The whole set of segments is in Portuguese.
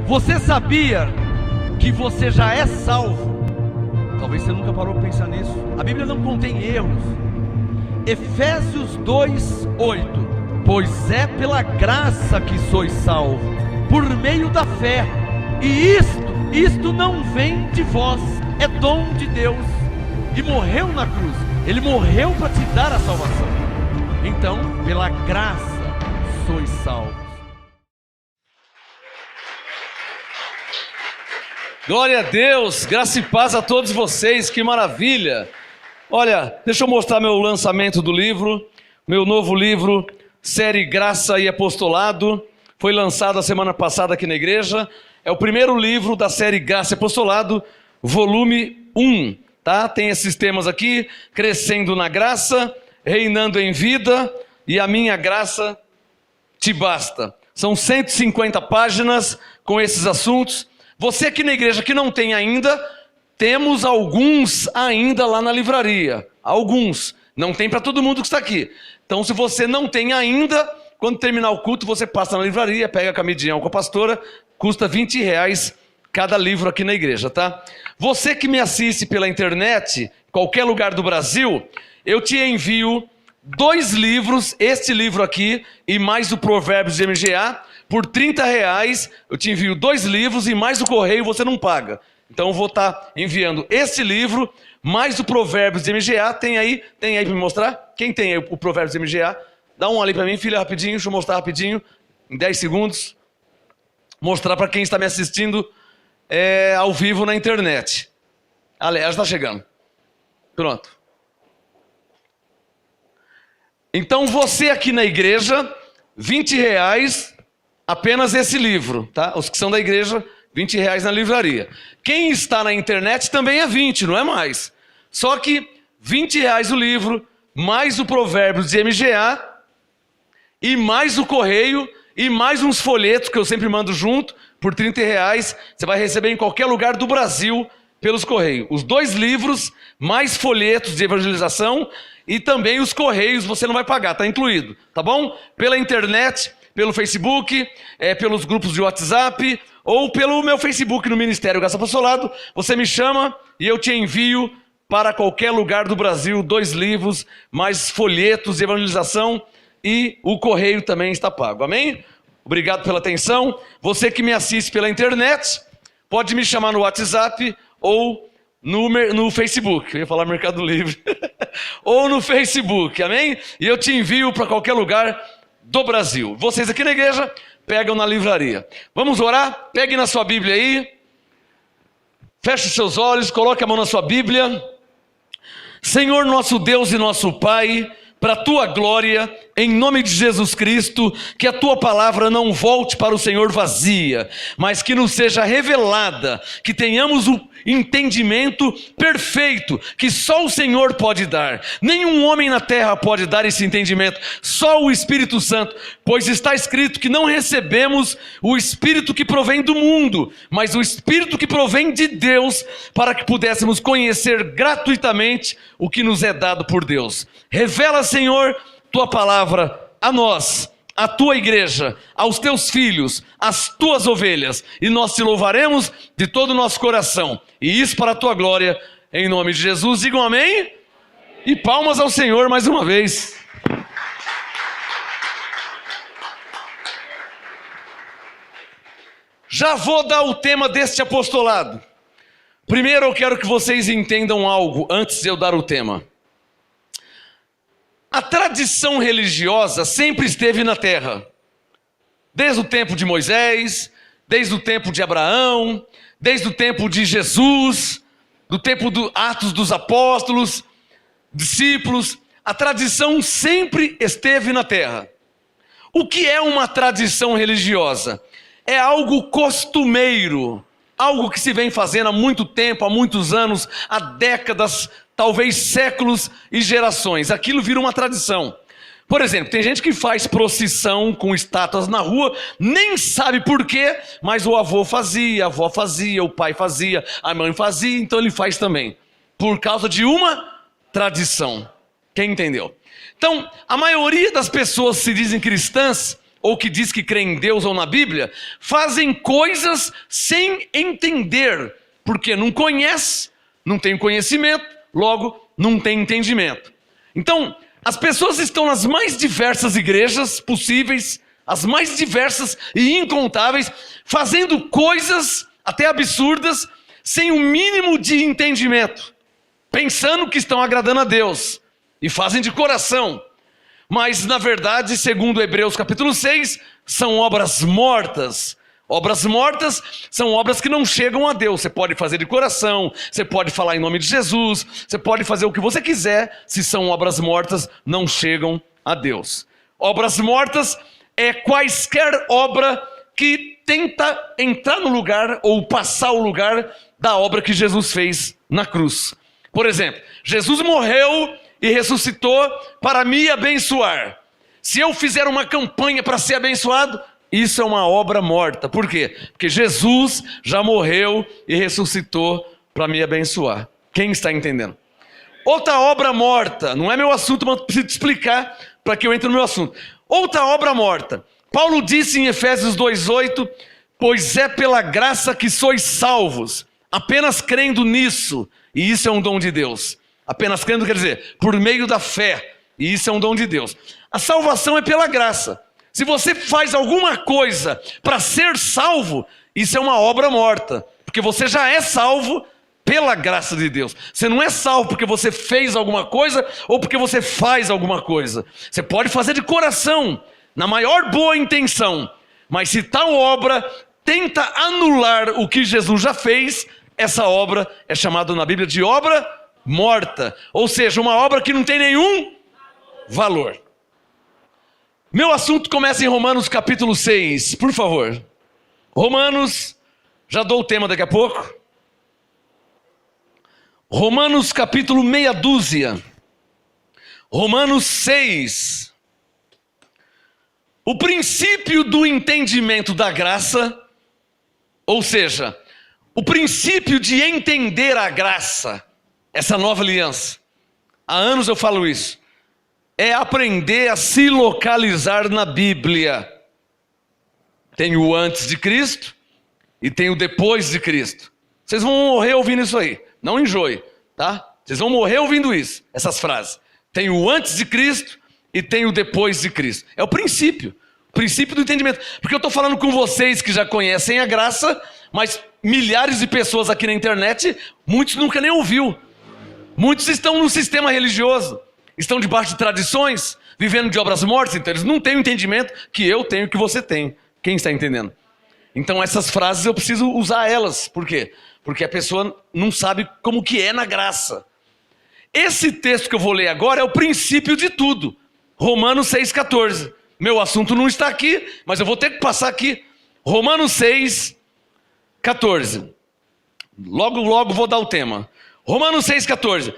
Você sabia que você já é salvo? Talvez você nunca parou para pensar nisso. A Bíblia não contém erros. Efésios 2:8. Pois é pela graça que sois salvos, por meio da fé. E isto não vem de vós, é dom de Deus. E morreu na cruz. Ele morreu para te dar a salvação. Então, pela graça sois salvos. Glória a Deus, graça e paz a todos vocês, que maravilha! Olha, deixa eu mostrar meu lançamento do livro, meu novo livro, série Graça e Apostolado, foi lançado a semana passada aqui na igreja, é o primeiro livro da série Graça e Apostolado, volume 1, tá? Tem esses temas aqui, crescendo na graça, reinando em vida e a minha graça te basta. São 150 páginas com esses assuntos. Você aqui na igreja que não tem ainda, temos alguns ainda lá na livraria. Alguns. Não tem para todo mundo que está aqui. Então, se você não tem ainda, quando terminar o culto, você passa na livraria, pega a camidinha com a pastora, custa R$20 cada livro aqui na igreja, tá? Você que me assiste pela internet, qualquer lugar do Brasil, eu te envio 2 livros, este livro aqui e mais o Provérbios de MGA, por R$30, eu te envio 2 livros e mais o correio você não paga. Então eu vou estar enviando este livro, mais o Provérbios de MGA. Tem aí para me mostrar? Quem tem aí o Provérbios de MGA? Dá um ali para mim, filha, rapidinho, deixa eu mostrar rapidinho, em 10 segundos. Mostrar para quem está me assistindo ao vivo na internet. Aliás, está chegando. Pronto. Então você aqui na igreja, R$20, apenas esse livro, tá? Os que são da igreja, R$20 na livraria. Quem está na internet também é 20, não é mais. Só que R$20 o livro, mais o Provérbios de MGA, e mais o correio, e mais uns folhetos que eu sempre mando junto, por R$30, você vai receber em qualquer lugar do Brasil, pelos correios. Os 2 livros, mais folhetos de evangelização, e também os correios você não vai pagar, está incluído, tá bom? Pela internet, pelo Facebook, pelos grupos de WhatsApp, ou pelo meu Facebook no Ministério Graça e Apostolado, você me chama e eu te envio para qualquer lugar do Brasil 2 livros, mais folhetos de evangelização, e o correio também está pago, amém? Obrigado pela atenção. Você que me assiste pela internet, pode me chamar no WhatsApp ou no Facebook, eu ia falar Mercado Livre, ou no Facebook, amém? E eu te envio para qualquer lugar do Brasil. Vocês aqui na igreja, pegam na livraria. Vamos orar? Pegue na sua Bíblia aí, feche os seus olhos, coloque a mão na sua Bíblia. Senhor nosso Deus e nosso Pai, para a Tua glória, em nome de Jesus Cristo, que a Tua palavra não volte para o Senhor vazia, mas que nos seja revelada, que tenhamos o entendimento perfeito, que só o Senhor pode dar. Nenhum homem na terra pode dar esse entendimento, só o Espírito Santo, pois está escrito que não recebemos o Espírito que provém do mundo, mas o Espírito que provém de Deus, para que pudéssemos conhecer gratuitamente o que nos é dado por Deus. Revela, Senhor, Tua palavra a nós, a Tua igreja, aos Teus filhos, às Tuas ovelhas, e nós Te louvaremos de todo o nosso coração, e isso para a Tua glória, em nome de Jesus. Digam amém? E palmas ao Senhor mais uma vez. Já vou dar o tema deste apostolado. Primeiro eu quero que vocês entendam algo antes de eu dar o tema. A tradição religiosa sempre esteve na terra. Desde o tempo de Moisés, desde o tempo de Abraão, desde o tempo de Jesus, do tempo dos Atos dos Apóstolos, discípulos, a tradição sempre esteve na terra. O que é uma tradição religiosa? É algo costumeiro, algo que se vem fazendo há muito tempo, há muitos anos, há décadas, talvez séculos e gerações. Aquilo vira uma tradição. Por exemplo, tem gente que faz procissão com estátuas na rua, nem sabe por quê, mas o avô fazia, a avó fazia, o pai fazia, a mãe fazia, então ele faz também. Por causa de uma tradição. Quem entendeu? Então, a maioria das pessoas se dizem cristãs, ou que diz que crê em Deus ou na Bíblia, fazem coisas sem entender, porque não conhece, não tem conhecimento, logo não tem entendimento. Então, as pessoas estão nas mais diversas igrejas possíveis, as mais diversas e incontáveis, fazendo coisas até absurdas, sem o mínimo de entendimento, pensando que estão agradando a Deus, e fazem de coração. Mas, na verdade, segundo Hebreus capítulo 6, são obras mortas. Obras mortas são obras que não chegam a Deus. Você pode fazer de coração, você pode falar em nome de Jesus, você pode fazer o que você quiser, se são obras mortas, não chegam a Deus. Obras mortas é quaisquer obra que tenta entrar no lugar ou passar o lugar da obra que Jesus fez na cruz. Por exemplo, Jesus morreu e ressuscitou para me abençoar. Se eu fizer uma campanha para ser abençoado, isso é uma obra morta. Por quê? Porque Jesus já morreu e ressuscitou para me abençoar. Quem está entendendo? Outra obra morta, não é meu assunto, mas preciso te explicar para que eu entre no meu assunto. Outra obra morta. Paulo disse em Efésios 2:8, pois é pela graça que sois salvos, apenas crendo nisso, e isso é um dom de Deus. Apenas crendo quer dizer, por meio da fé, e isso é um dom de Deus. A salvação é pela graça. Se você faz alguma coisa para ser salvo, isso é uma obra morta, porque você já é salvo pela graça de Deus. Você não é salvo porque você fez alguma coisa ou porque você faz alguma coisa. Você pode fazer de coração, na maior boa intenção, mas se tal obra tenta anular o que Jesus já fez, essa obra é chamada na Bíblia de obra morta, ou seja, uma obra que não tem nenhum valor. Meu assunto começa em Romanos capítulo 6, por favor. Romanos, já dou o tema daqui a pouco. Romanos capítulo meia dúzia. Romanos 6. O princípio do entendimento da graça, ou seja, o princípio de entender a graça, essa nova aliança. Há anos eu falo isso. É aprender a se localizar na Bíblia. Tem o antes de Cristo e tem o depois de Cristo. Vocês vão morrer ouvindo isso aí. Não enjoe, tá? Vocês vão morrer ouvindo isso, essas frases. Tem o antes de Cristo e tem o depois de Cristo. É o princípio do entendimento. Porque eu estou falando com vocês que já conhecem a graça, mas milhares de pessoas aqui na internet, muitos nunca nem ouviu. Muitos estão no sistema religioso, estão debaixo de tradições, vivendo de obras mortas, então eles não têm o entendimento que eu tenho, que você tem. Quem está entendendo? Então essas frases eu preciso usar elas. Por quê? Porque a pessoa não sabe como que é na graça. Esse texto que eu vou ler agora é o princípio de tudo. Romanos 6,14. Meu assunto não está aqui, mas eu vou ter que passar aqui. Romanos 6,14. Logo vou dar o tema. Romanos 6,14.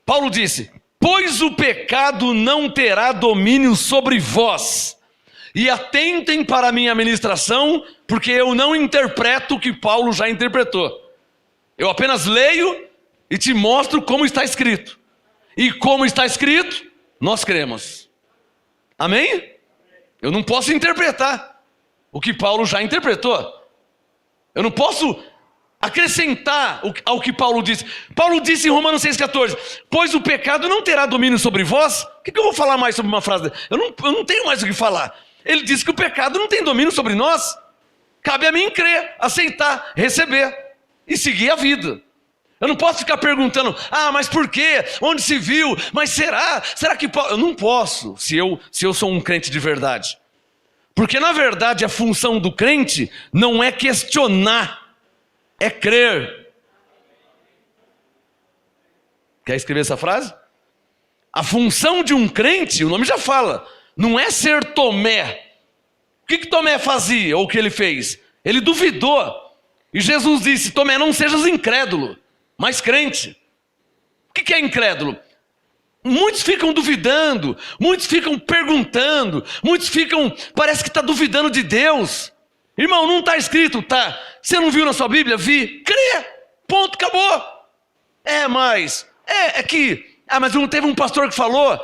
Paulo disse, pois o pecado não terá domínio sobre vós. E atentem para a minha ministração, porque eu não interpreto o que Paulo já interpretou. Eu apenas leio e te mostro como está escrito. E como está escrito, nós cremos. Amém? Eu não posso interpretar o que Paulo já interpretou. Eu não posso acrescentar ao que Paulo disse. Paulo disse em Romanos 6,14, pois o pecado não terá domínio sobre vós. O que eu vou falar mais sobre uma frase? Eu não tenho mais o que falar. Ele disse que o pecado não tem domínio sobre nós. Cabe a mim crer, aceitar, receber e seguir a vida. Eu não posso ficar perguntando, mas por quê? Onde se viu? Mas será? Será que Paulo... Eu não posso, se eu sou um crente de verdade. Porque na verdade a função do crente não é questionar, é crer. Quer escrever essa frase? A função de um crente, o nome já fala, não é ser Tomé. O que Tomé fazia, ou o que ele fez? Ele duvidou. E Jesus disse, Tomé, não sejas incrédulo, mas crente. O que é incrédulo? Muitos ficam duvidando, muitos ficam perguntando, muitos ficam, parece que está duvidando de Deus. Irmão, não está escrito, tá? Você não viu na sua Bíblia? Vi. Crê. Ponto, acabou. Mas não teve um pastor que falou?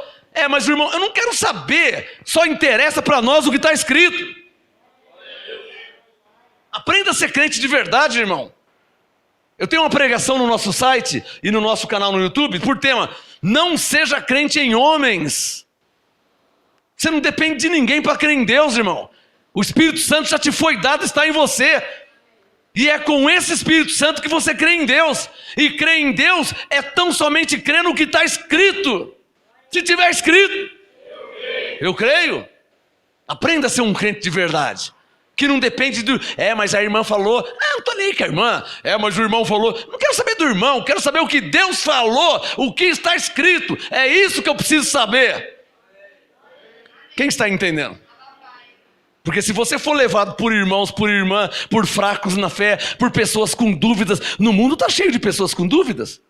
Mas irmão, eu não quero saber, só interessa para nós o que está escrito. Aprenda a ser crente de verdade, irmão. Eu tenho uma pregação no nosso site e no nosso canal no YouTube por tema: não seja crente em homens. Você não depende de ninguém para crer em Deus, irmão. O Espírito Santo já te foi dado, está em você. E é com esse Espírito Santo que você crê em Deus. E crer em Deus é tão somente crer no que está escrito. Se tiver escrito, eu creio. Aprenda a ser um crente de verdade. Que não depende do... mas a irmã falou. Não estou nem com a irmã. Mas o irmão falou. Não quero saber do irmão, quero saber o que Deus falou, o que está escrito. É isso que eu preciso saber. Quem está entendendo? Porque se você for levado por irmãos, por irmã, por fracos na fé, por pessoas com dúvidas, no mundo está cheio de pessoas com dúvidas.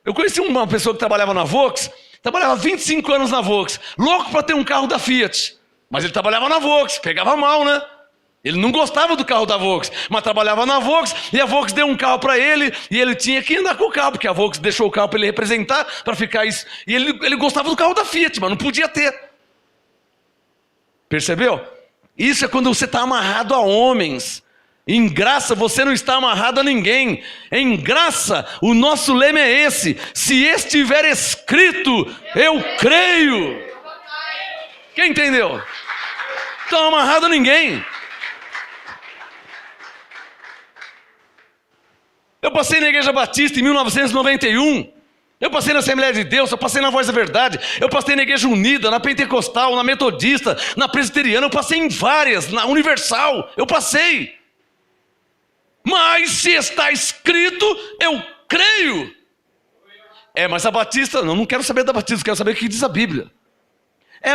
Eu conheci uma pessoa que trabalhava na Volks, trabalhava 25 anos na Volks, louco para ter um carro da Fiat, mas ele trabalhava na Volks, pegava mal, né? Ele não gostava do carro da Volks, mas trabalhava na Volks, e a Volks deu um carro para ele, e ele tinha que andar com o carro, porque a Volks deixou o carro para ele representar, para ficar isso. E ele gostava do carro da Fiat, mas não podia ter. Percebeu? Isso é quando você está amarrado a homens. Em graça você não está amarrado a ninguém. Em graça o nosso lema é esse: se estiver escrito, eu creio. Quem entendeu? Não está amarrado a ninguém. Eu passei na Igreja Batista em 1991. Eu passei na Assembleia de Deus, eu passei na Voz da Verdade, eu passei na Igreja Unida, na Pentecostal, na Metodista, na Presbiteriana, eu passei em várias, na Universal, eu passei. Mas se está escrito, eu creio. Mas a Batista, não quero saber da Batista, eu quero saber o que diz a Bíblia.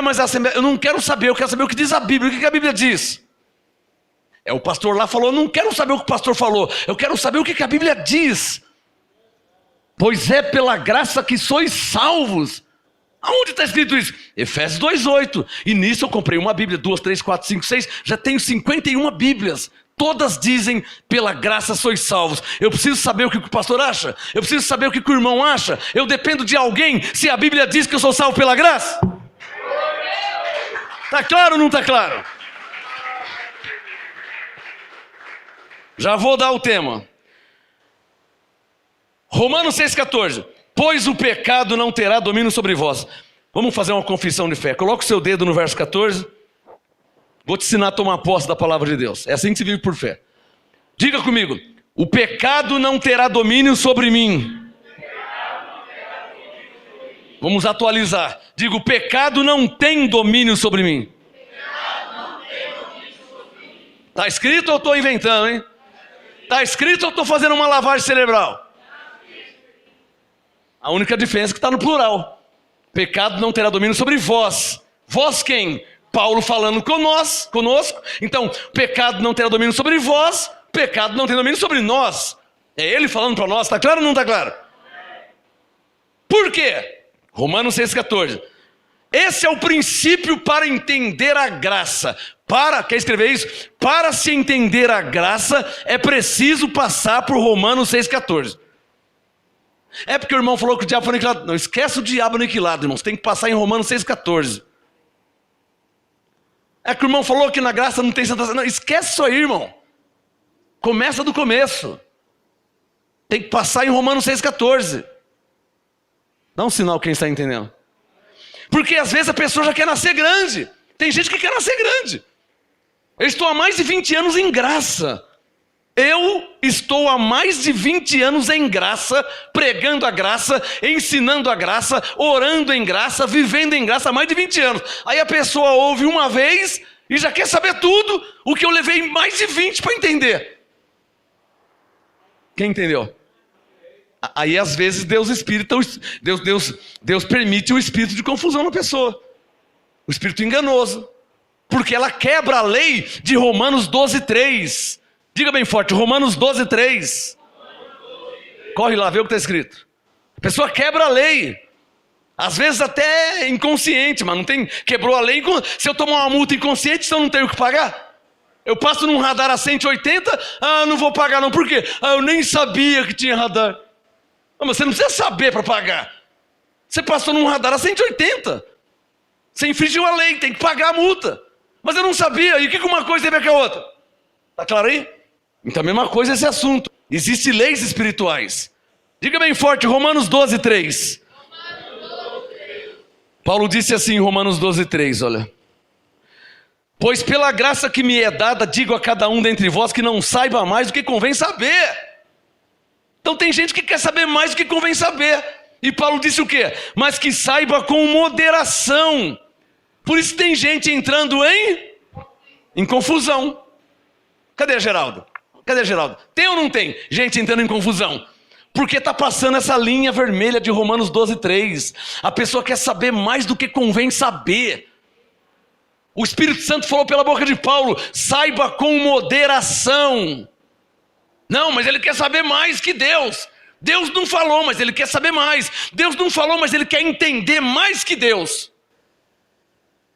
Mas a Assembleia, eu não quero saber, eu quero saber o que diz a Bíblia, o que a Bíblia diz. O pastor lá falou, eu não quero saber o que o pastor falou, eu quero saber o que a Bíblia diz. Pois é pela graça que sois salvos. Aonde está escrito isso? Efésios 2:8. E nisso eu comprei uma Bíblia, 2, 3, 4, 5, 6. Já tenho 51 Bíblias. Todas dizem, pela graça sois salvos. Eu preciso saber o que o pastor acha. Eu preciso saber o que o irmão acha. Eu dependo de alguém se a Bíblia diz que eu sou salvo pela graça. Está claro ou não está claro? Já vou dar o tema. Romanos 6,14. Pois o pecado não terá domínio sobre vós. Vamos fazer uma confissão de fé. Coloca o seu dedo no verso 14. Vou te ensinar a tomar posse da palavra de Deus. É assim que se vive por fé. Diga comigo. O pecado não terá domínio sobre mim. Vamos atualizar. Diga, o pecado não tem domínio sobre mim. Está escrito ou estou inventando, hein? Está escrito ou estou fazendo uma lavagem cerebral? A única diferença é que está no plural. Pecado não terá domínio sobre vós. Vós quem? Paulo falando conosco. Então, pecado não terá domínio sobre vós. Pecado não tem domínio sobre nós. É ele falando para nós. Está claro ou não está claro? Por quê? Romanos 6,14. Esse é o princípio para entender a graça. Quer escrever isso? Para se entender a graça, é preciso passar por Romanos 6,14. É porque o irmão falou que o diabo foi aniquilado. Não, esquece o diabo aniquilado, irmãos. Tem que passar em Romanos 6,14. É que o irmão falou que na graça não tem santa... Não, esquece isso aí, irmão. Começa do começo. Tem que passar em Romanos 6,14. Dá um sinal quem está entendendo. Porque às vezes a pessoa já quer nascer grande. Tem gente que quer nascer grande. Eu estou há mais de 20 anos em graça. Eu estou há mais de 20 anos em graça, pregando a graça, ensinando a graça, orando em graça, vivendo em graça há mais de 20 anos. Aí a pessoa ouve uma vez e já quer saber tudo o que eu levei mais de 20 para entender. Quem entendeu? Aí às vezes Deus permite o espírito de confusão na pessoa. O espírito enganoso. Porque ela quebra a lei de Romanos 12:3. Diga bem forte, Romanos 12:3. Corre lá, vê o que está escrito. A pessoa quebra a lei. Às vezes até inconsciente, mas não tem. Quebrou a lei. Se eu tomar uma multa inconsciente, então eu não tenho o que pagar. Eu passo num radar a 180, não vou pagar não. Por quê? Eu nem sabia que tinha radar. Mas você não precisa saber para pagar. Você passou num radar a 180. Você infringiu a lei, tem que pagar a multa. Mas eu não sabia, e o que uma coisa tem a ver com a outra? Está claro aí? Então a mesma coisa é esse assunto. Existem leis espirituais. Diga bem forte, Romanos 12, 3. Paulo disse assim em Romanos 12, 3, olha. Pois pela graça que me é dada, digo a cada um dentre vós que não saiba mais do que convém saber. Então tem gente que quer saber mais do que convém saber. E Paulo disse o quê? Mas que saiba com moderação. Por isso tem gente entrando em confusão. Cadê Geraldo? Cadê Geraldo? Tem ou não tem gente entrando em confusão? Porque está passando essa linha vermelha de Romanos 12, 3. A pessoa quer saber mais do que convém saber. O Espírito Santo falou pela boca de Paulo, saiba com moderação. Não, mas ele quer saber mais que Deus. Deus não falou, mas ele quer saber mais. Deus não falou, mas ele quer entender mais que Deus.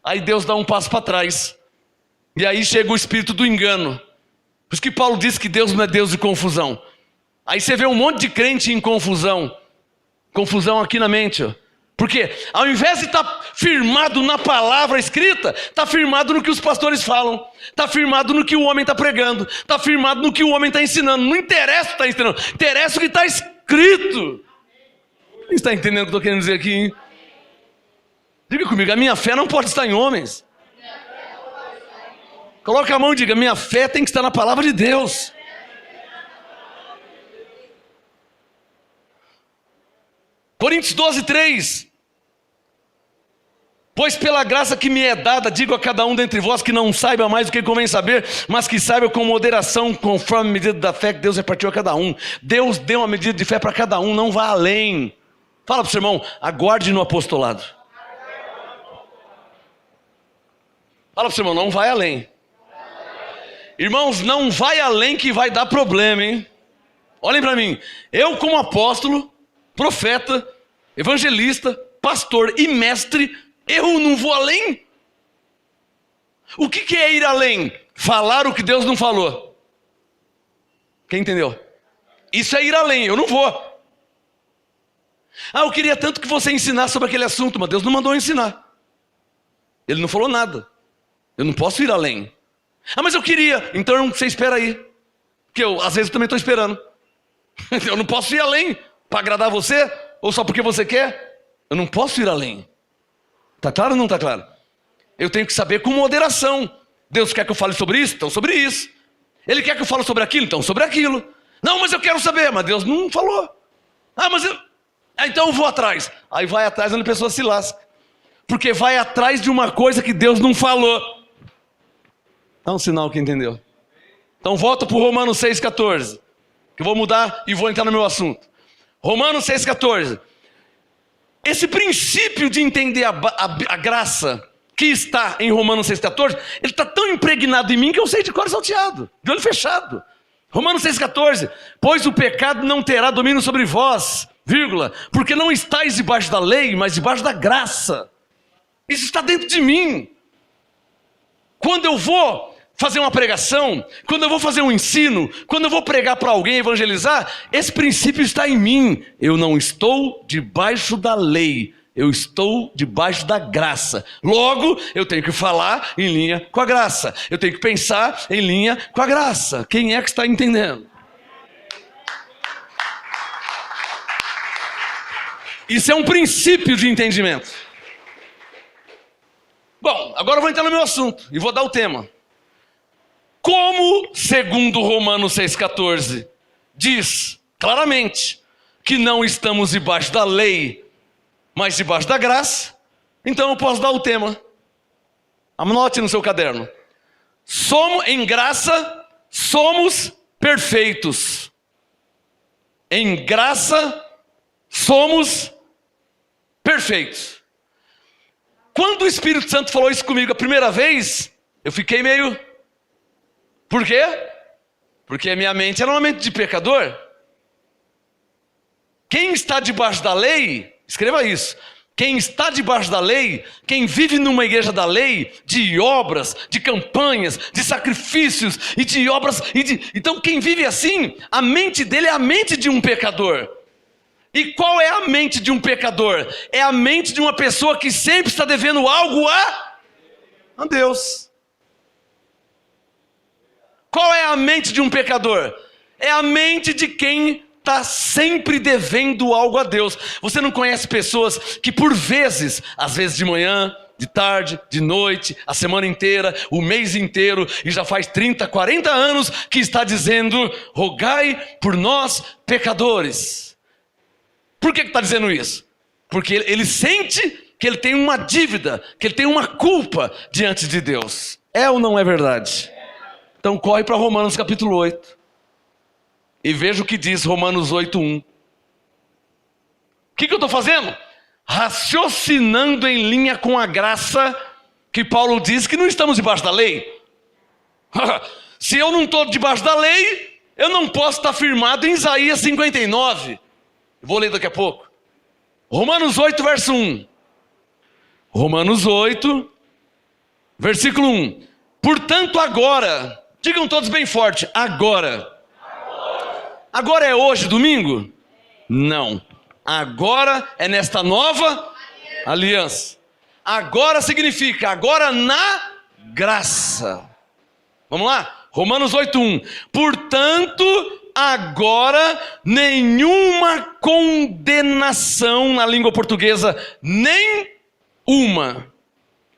Aí Deus dá um passo para trás. E aí chega o espírito do engano. Por isso que Paulo diz que Deus não é Deus de confusão. Aí você vê um monte de crente em confusão. Confusão aqui na mente, ó. Porque ao invés de estar firmado na palavra escrita, está firmado no que os pastores falam, está firmado no que o homem está pregando, está firmado no que o homem está ensinando. Não interessa o que está ensinando, interessa o que está escrito. Você está entendendo o que eu estou querendo dizer aqui, hein? Diga comigo, a minha fé não pode estar em homens. Coloca a mão e diga, minha fé tem que estar na palavra de Deus. Coríntios 12, 3. Pois pela graça que me é dada, digo a cada um dentre vós que não saiba mais do que convém saber, mas que saiba com moderação, conforme a medida da fé que Deus repartiu a cada um. Deus deu uma medida de fé para cada um, não vá além. Fala para o seu irmão, aguarde no apostolado. Fala para o seu irmão, não vai além. Irmãos, não vai além que vai dar problema, hein? Olhem para mim, eu como apóstolo, profeta, evangelista, pastor e mestre, eu não vou além? O que é ir além? Falar o que Deus não falou. Quem entendeu? Isso é ir além, eu não vou. Ah, eu queria tanto que você ensinasse sobre aquele assunto, mas Deus não mandou eu ensinar. Ele não falou nada. Eu não posso ir além. Ah, mas eu queria. Então você espera aí. Porque às vezes eu também estou esperando. Eu não posso ir além para agradar você, ou só porque você quer. Eu não posso ir além. Está claro ou não está claro? Eu tenho que saber com moderação. Deus quer que eu fale sobre isso? Então sobre isso. Ele quer que eu fale sobre aquilo? Então sobre aquilo. Não, mas eu quero saber. Mas Deus não falou. Ah, mas eu... então eu vou atrás. Aí vai atrás onde a pessoa se lasca. Porque vai atrás de uma coisa que Deus não falou. Dá um sinal que entendeu. Então volta para o Romanos 6,14. Que eu vou mudar e vou entrar no meu assunto. Romanos 6,14. Esse princípio de entender a graça que está em Romanos 6,14, ele está tão impregnado em mim que eu sei de cor salteado, de olho fechado. Romanos 6,14. Pois o pecado não terá domínio sobre vós, vírgula, porque não estáis debaixo da lei, mas debaixo da graça. Isso está dentro de mim. Quando eu vou fazer uma pregação, quando eu vou fazer um ensino, quando eu vou pregar para alguém, evangelizar, esse princípio está em mim. Eu não estou debaixo da lei, eu estou debaixo da graça. Logo, eu tenho que falar em linha com a graça. Eu tenho que pensar em linha com a graça. Quem é que está entendendo? Isso é um princípio de entendimento. Bom, agora eu vou entrar no meu assunto e vou dar o tema. Como, segundo Romanos 6,14, diz claramente que não estamos debaixo da lei, mas debaixo da graça, então eu posso dar o tema. Anote no seu caderno. Em graça, somos perfeitos. Em graça, somos perfeitos. Quando o Espírito Santo falou isso comigo a primeira vez, eu fiquei meio... Por quê? Porque a minha mente era uma mente de pecador. Quem está debaixo da lei, escreva isso. Quem está debaixo da lei, quem vive numa igreja da lei, de obras, de campanhas, de sacrifícios e de obras. Então quem vive assim, a mente dele é a mente de um pecador. E qual é a mente de um pecador? É a mente de uma pessoa que sempre está devendo algo a Deus. Qual é a mente de um pecador? É a mente de quem está sempre devendo algo a Deus. Você não conhece pessoas que por vezes, às vezes de manhã, de tarde, de noite, a semana inteira, o mês inteiro, e já faz 30, 40 anos que está dizendo: rogai por nós pecadores. Por que está dizendo isso? Porque ele sente que ele tem uma dívida, que ele tem uma culpa diante de Deus. É ou não é verdade? Então corre para Romanos capítulo 8. E veja o que diz Romanos 8:1. O que eu estou fazendo? Raciocinando em linha com a graça que Paulo diz que não estamos debaixo da lei. Se eu não estou debaixo da lei, eu não posso estar firmado em Isaías 59. Vou ler daqui a pouco. Romanos 8, verso 1. Romanos 8, versículo 1. Portanto agora, digam todos bem forte, agora. Agora é hoje, domingo? Não. Agora é nesta nova aliança. Agora significa agora na graça. Vamos lá? Romanos 8:1. Portanto, agora nenhuma condenação na língua portuguesa, nem uma.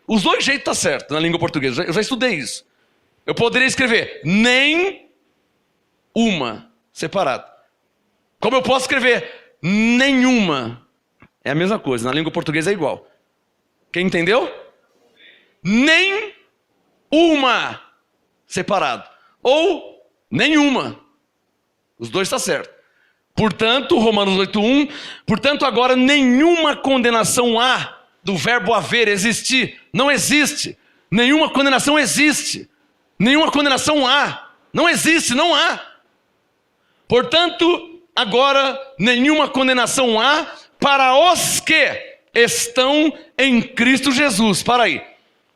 Os dois jeitos tá certo na língua portuguesa. Eu já estudei isso. Eu poderia escrever nem uma, separado. Como eu posso escrever nenhuma? É a mesma coisa, na língua portuguesa é igual. Quem entendeu? Nem uma, separado. Ou nenhuma. Os dois está certo. Portanto, Romanos 8:1, portanto agora nenhuma condenação há, do verbo haver, existir. Não existe. Nenhuma condenação existe. Nenhuma condenação há. Não existe, não há. Portanto, agora nenhuma condenação há para os que estão em Cristo Jesus. Para aí.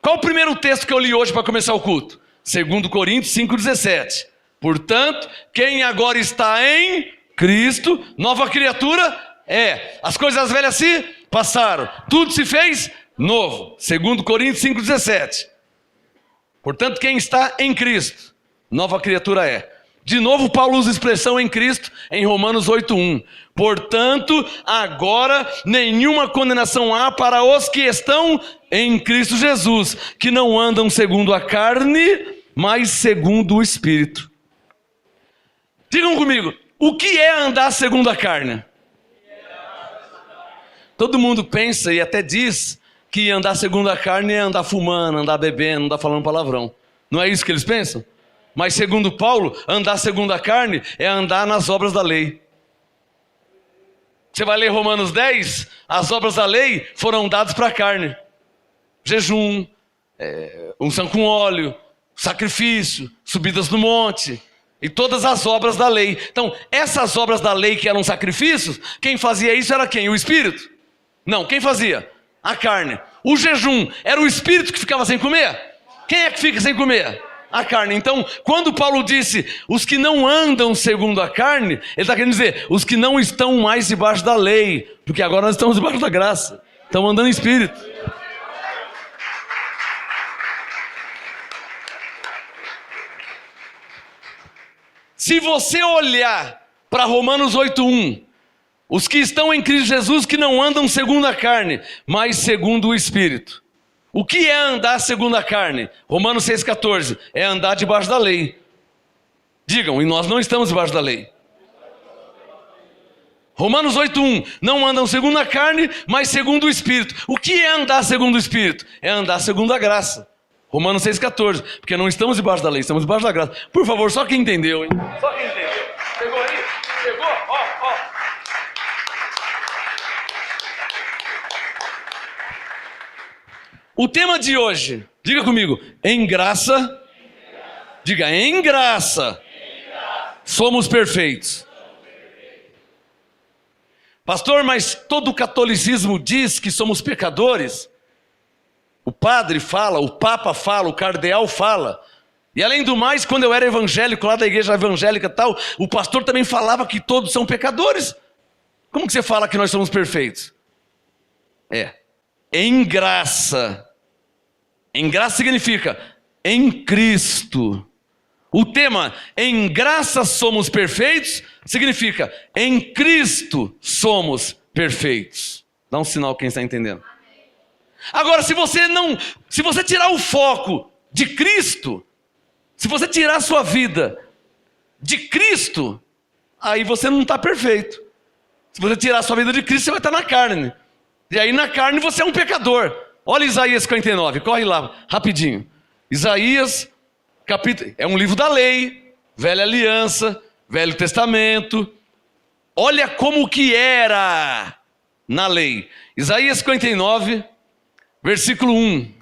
Qual o primeiro texto que eu li hoje para começar o culto? 2 Coríntios 5,17. Portanto, quem agora está em Cristo, nova criatura é. As coisas velhas se passaram, tudo se fez novo. 2 Coríntios 5,17. Portanto, quem está em Cristo, nova criatura é. De novo, Paulo usa a expressão em Cristo em Romanos 8:1. Portanto, agora nenhuma condenação há para os que estão em Cristo Jesus, que não andam segundo a carne, mas segundo o Espírito. Digam comigo, o que é andar segundo a carne? Todo mundo pensa e até diz que andar segundo a carne é andar fumando, andar bebendo, andar falando palavrão. Não é isso que eles pensam? Mas segundo Paulo, andar segundo a carne é andar nas obras da lei. Você vai ler Romanos 10, as obras da lei foram dadas para a carne. Jejum, unção com óleo, sacrifício, subidas no monte, e todas as obras da lei. Então, essas obras da lei que eram sacrifícios, quem fazia isso era quem? O Espírito? Não, quem fazia? A carne. O jejum, era o Espírito que ficava sem comer? Quem é que fica sem comer? A carne. Então, quando Paulo disse os que não andam segundo a carne, ele está querendo dizer os que não estão mais debaixo da lei, porque agora nós estamos debaixo da graça, estamos andando em Espírito. Se você olhar para Romanos 8:1, os que estão em Cristo Jesus que não andam segundo a carne, mas segundo o Espírito. O que é andar segundo a carne? Romanos 6,14, é andar debaixo da lei. Digam, e nós não estamos debaixo da lei. Romanos 8:1, não andam segundo a carne, mas segundo o Espírito. O que é andar segundo o Espírito? É andar segundo a graça. Romanos 6,14, porque não estamos debaixo da lei, estamos debaixo da graça. Por favor, só quem entendeu, hein? Só quem entendeu. Pegou aí? Pegou? Ó. O tema de hoje, diga comigo, em graça. Diga, em graça. Somos perfeitos. Pastor, mas todo o catolicismo diz que somos pecadores. O padre fala, o papa fala, o cardeal fala. E além do mais, quando eu era evangélico lá da igreja evangélica e tal, o pastor também falava que todos são pecadores. Como que você fala que nós somos perfeitos? Em graça. Em graça significa em Cristo. O tema em graça somos perfeitos significa em Cristo somos perfeitos. Dá um sinal quem está entendendo. Agora, se você tirar o foco de Cristo, se você tirar a sua vida de Cristo, aí você não está perfeito. Se você tirar a sua vida de Cristo, você vai estar na carne. E aí na carne você é um pecador. Olha Isaías 59, corre lá, rapidinho. Isaías, capítulo, é um livro da lei, velha aliança, Velho Testamento. Olha como que era na lei. Isaías 59, versículo 1.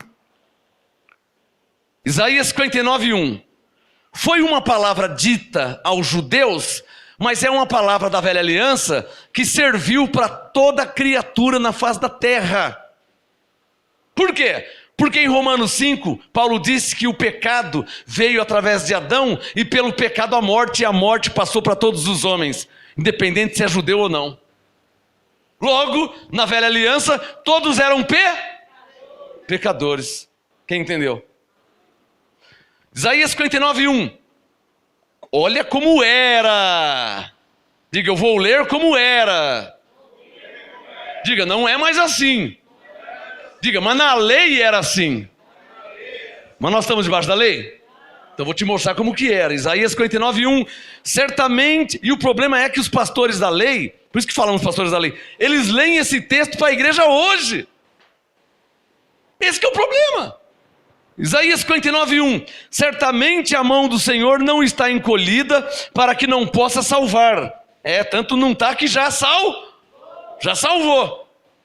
Isaías 59, 1. Foi uma palavra dita aos judeus, mas é uma palavra da velha aliança que serviu para toda criatura na face da terra. Por quê? Porque em Romanos 5, Paulo disse que o pecado veio através de Adão e pelo pecado a morte, e a morte passou para todos os homens, independente se é judeu ou não. Logo, na velha aliança, todos eram pecadores. Quem entendeu? Isaías 59, 1. Olha como era. Diga, eu vou ler como era. Diga, não é mais assim. Diga, mas na lei era assim. Mas nós estamos debaixo da lei? Então eu vou te mostrar como que era. Isaías 59, 1. Certamente, e o problema é que os pastores da lei, por isso que falamos pastores da lei, eles leem esse texto para a igreja hoje. Esse que é o problema. Isaías 59, 1. Certamente a mão do Senhor não está encolhida para que não possa salvar. Tanto não está que já salvou.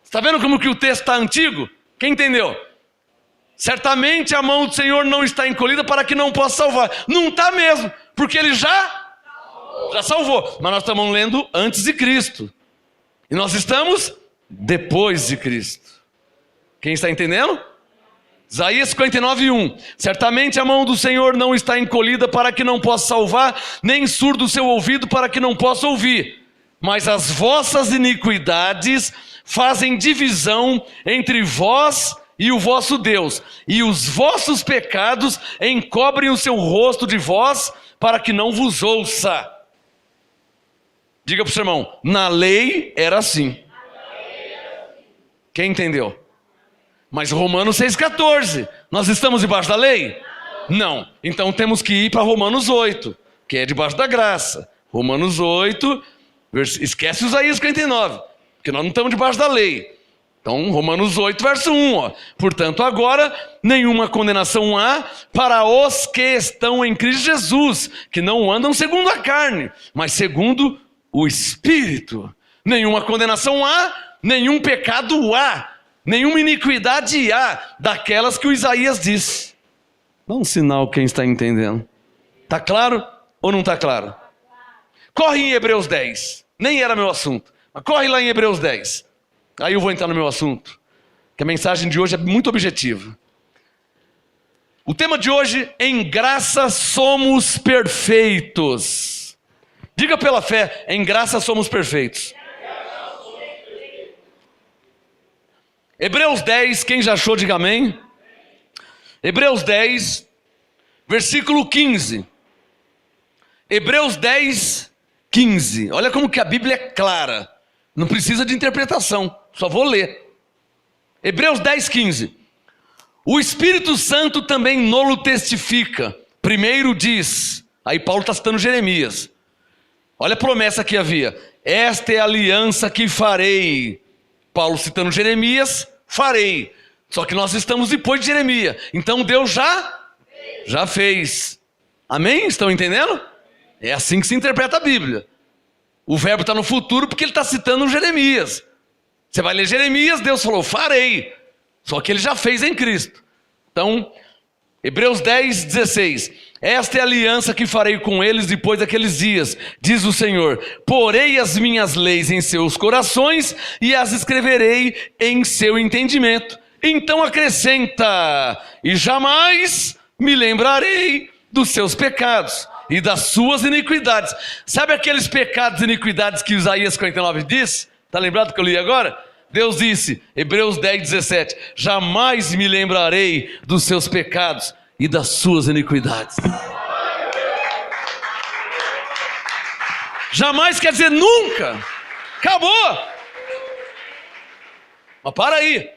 Está vendo como que o texto está antigo? Quem entendeu? Certamente a mão do Senhor não está encolhida para que não possa salvar. Não está mesmo, porque ele já salvou. Mas nós estamos lendo antes de Cristo. E nós estamos depois de Cristo. Quem está entendendo? Isaías 59, 1. Certamente a mão do Senhor não está encolhida para que não possa salvar, nem surdo o seu ouvido para que não possa ouvir. Mas as vossas iniquidades fazem divisão entre vós e o vosso Deus, e os vossos pecados encobrem o seu rosto de vós, para que não vos ouça. Diga para o seu irmão, na lei era assim. Quem entendeu? Mas Romanos 6,14, nós estamos debaixo da lei? Não. Então temos que ir para Romanos 8, que é debaixo da graça. Romanos 8, esquece Isaías 59, porque nós não estamos debaixo da lei. Então, Romanos 8, verso 1. Ó. Portanto, agora, nenhuma condenação há para os que estão em Cristo Jesus, que não andam segundo a carne, mas segundo o Espírito. Nenhuma condenação há, nenhum pecado há, nenhuma iniquidade há, daquelas que o Isaías diz. Dá um sinal quem está entendendo. Está claro ou não está claro? Corre em Hebreus 10. Nem era meu assunto, mas corre lá em Hebreus 10. Aí eu vou entrar no meu assunto, que a mensagem de hoje é muito objetiva. O tema de hoje, em graça somos perfeitos. Diga pela fé, em graça somos perfeitos. Hebreus 10, quem já achou, diga amém. Hebreus 10, versículo 15. Hebreus 10, 15. Olha como que a Bíblia é clara. Não precisa de interpretação, só vou ler. Hebreus 10, 15. O Espírito Santo também nolo testifica. Primeiro diz, aí Paulo está citando Jeremias. Olha a promessa que havia. Esta é a aliança que farei. Paulo citando Jeremias, farei. Só que nós estamos depois de Jeremias. Então Deus já fez. Amém? Estão entendendo? É assim que se interpreta a Bíblia. O verbo está no futuro porque ele está citando Jeremias. Você vai ler Jeremias, Deus falou, farei. Só que ele já fez em Cristo. Então, Hebreus 10, 16. Esta é a aliança que farei com eles depois daqueles dias, diz o Senhor. Porei as minhas leis em seus corações e as escreverei em seu entendimento. Então acrescenta, e jamais me lembrarei dos seus pecados e das suas iniquidades. Sabe aqueles pecados e iniquidades que Isaías 59 diz? Está lembrado que eu li agora? Deus disse, Hebreus 10, 17, jamais me lembrarei dos seus pecados e das suas iniquidades. Jamais quer dizer nunca. Acabou. Mas para aí.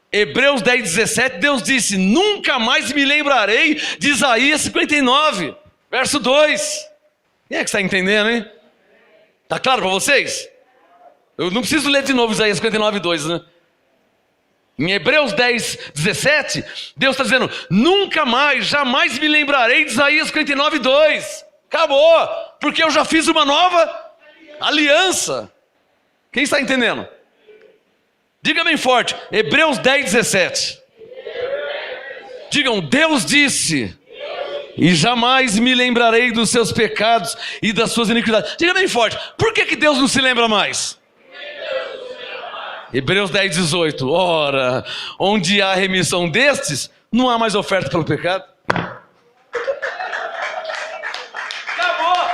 Hebreus 10, 17, Deus disse, nunca mais me lembrarei de Isaías 59, verso 2. Quem é que está entendendo, hein? Está claro para vocês? Eu não preciso ler de novo Isaías 59, 2, né? Em Hebreus 10, 17, Deus está dizendo, nunca mais, jamais me lembrarei de Isaías 59, 2. Acabou, porque eu já fiz uma nova aliança. Quem está entendendo? Diga bem forte, Hebreus 10, 17. Digam, Deus disse, e jamais me lembrarei dos seus pecados e das suas iniquidades. Diga bem forte, por que Deus não se lembra mais? Hebreus 10, 18. Ora, onde há remissão destes, não há mais oferta pelo pecado. Acabou.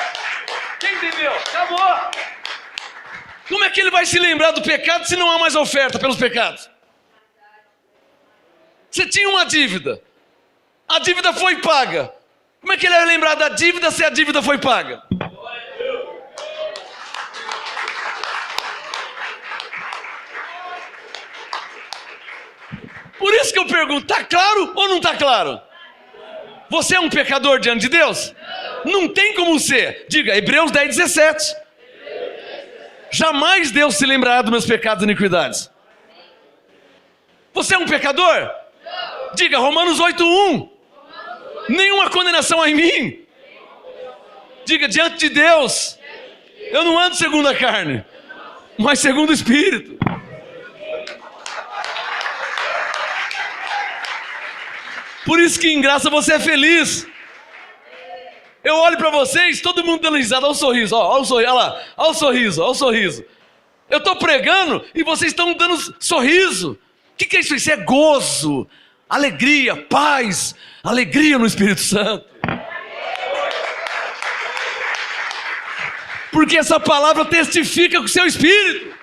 Quem entendeu? Acabou. Como é que ele vai se lembrar do pecado se não há mais oferta pelos pecados? Você tinha uma dívida. A dívida foi paga. Como é que ele vai lembrar da dívida se a dívida foi paga? Por isso que eu pergunto, está claro ou não está claro? Você é um pecador diante de Deus? Não tem como ser. Diga, Hebreus 10, 17. Jamais Deus se lembrará dos meus pecados e iniquidades. Você é um pecador? Diga, Romanos 8, 1. Nenhuma condenação há em mim. Diga, diante de Deus, eu não ando segundo a carne, mas segundo o Espírito. Por isso que em graça você é feliz. Eu olho para vocês, todo mundo dando risada, olha o sorriso, olha o sorriso, olha lá, olha o sorriso, olha o sorriso. Eu estou pregando e vocês estão dando sorriso. O que é isso? Isso é gozo, alegria, paz, alegria no Espírito Santo. Porque essa palavra testifica com o seu espírito.